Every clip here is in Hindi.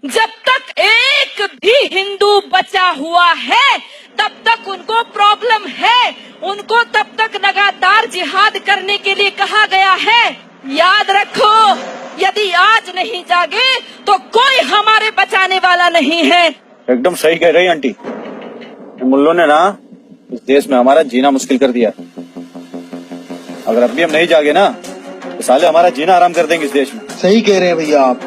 जब तक एक भी हिंदू बचा हुआ है तब तक उनको प्रॉब्लम है। उनको तब तक लगातार जिहाद करने के लिए कहा गया है। याद रखो, यदि आज नहीं जागे तो कोई हमारे बचाने वाला नहीं है। एकदम सही कह रही आंटी। मुल्लों ने ना इस देश में हमारा जीना मुश्किल कर दिया। अगर अब भी हम नहीं जागे ना तो साले हमारा जीना आराम कर देंगे इस देश में। सही कह रहे हैं भैया आप।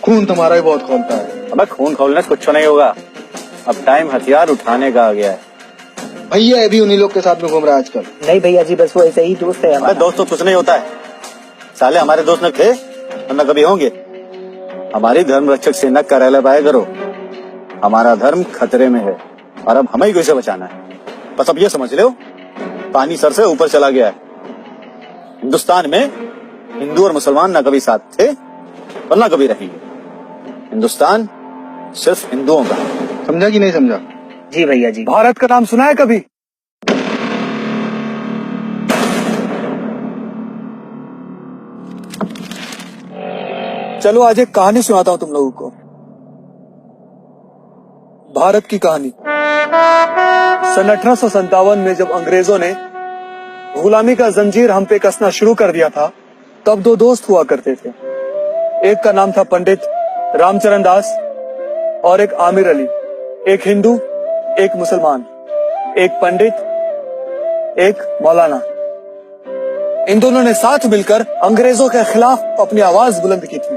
खून तुम्हारा भी बहुत खोलता है। अब खून खोलने से कुछ नहीं होगा। अब टाइम हथियार उठाने का आ गया है। भैया अभी उन्हीं लोग के साथ में घूम रहा है आजकल। नहीं भैया जी, बस वो ऐसे ही दोस्त है हमारा। दोस्त तो कुछ नहीं होता है। साले हमारे दोस्त न थे और न कभी होंगे। हमारी धर्म रक्षक सेना कार्यालय पाया करो। हमारा धर्म खतरे में है और अब हमें ही कैसे बचाना है। बस अब ये समझ लो, पानी सर से ऊपर चला गया है। हिंदुस्तान में हिंदू और मुसलमान न कभी साथ थे और न कभी रहेंगे। हिंदुस्तान सिर्फ हिंदुओं का। समझा कि नहीं समझा? जी भैया जी। भारत का नाम सुना है कभी? चलो आज एक कहानी सुनाता हूं तुम लोगों को। भारत की कहानी। सन 1857 में जब अंग्रेजों ने गुलामी का जंजीर हम पे कसना शुरू कर दिया था, तब दो दोस्त हुआ करते थे। एक का नाम था पंडित रामचरण दास और एक आमिर अली। एक हिंदू, एक मुसलमान। एक पंडित, एक मौलाना। इन दोनों ने साथ मिलकर अंग्रेजों के खिलाफ अपनी आवाज बुलंद की थी।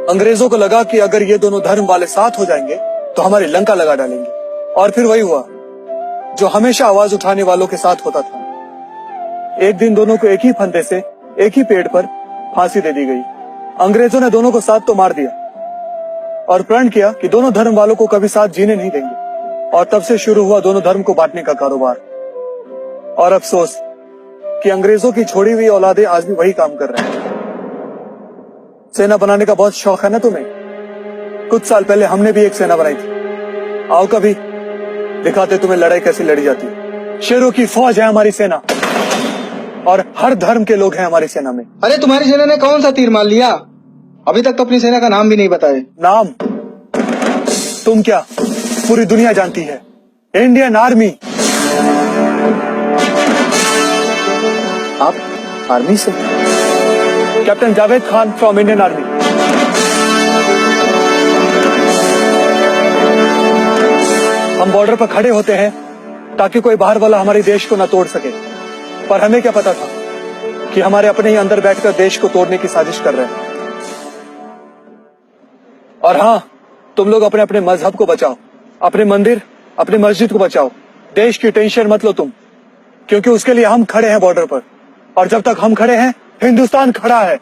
अंग्रेजों को लगा कि अगर ये दोनों धर्म वाले साथ हो जाएंगे तो हमारी लंका लगा डालेंगे। और फिर वही हुआ जो हमेशा आवाज उठाने वालों के साथ होता था। एक दिन दोनों को एक ही फंदे से एक ही पेड़ पर फांसी दे दी गई। अंग्रेजों ने दोनों को साथ तो मार दिया और प्रण किया कि दोनों धर्म वालों को कभी साथ जीने नहीं देंगे। और तब से शुरू हुआ दोनों धर्म को बांटने का कारोबार। और अफसोस कि अंग्रेजों की छोड़ी हुई औलादे आज भी वही काम कर रहे हैं। सेना बनाने का बहुत शौक है ना तुम्हें? कुछ साल पहले हमने भी एक सेना बनाई थी। आओ कभी दिखाते तुम्हें लड़ाई कैसे लड़ी जाती है। शेरों की फौज है हमारी सेना और हर धर्म के लोग हैं हमारी सेना में। अरे तुम्हारी सेना ने कौन सा तीर मार लिया? अभी तक तो अपनी सेना का नाम भी नहीं बताए। नाम तुम क्या पूरी दुनिया जानती है। Indian army. आप आर्मी से? Captain Javed Khan from Indian army. हम बॉर्डर पर खड़े होते हैं ताकि कोई बाहर वाला हमारे देश को न तोड़ सके। पर हमें क्या पता था कि हमारे अपने ही अंदर बैठकर देश को तोड़ने की साजिश कर रहे हैं। और हाँ, तुम लोग अपने अपने मजहब को बचाओ, अपने मंदिर, अपने मस्जिद को बचाओ। देश की टेंशन मत लो तुम, क्योंकि उसके लिए हम खड़े हैं बॉर्डर पर। और जब तक हम खड़े हैं, हिंदुस्तान खड़ा है।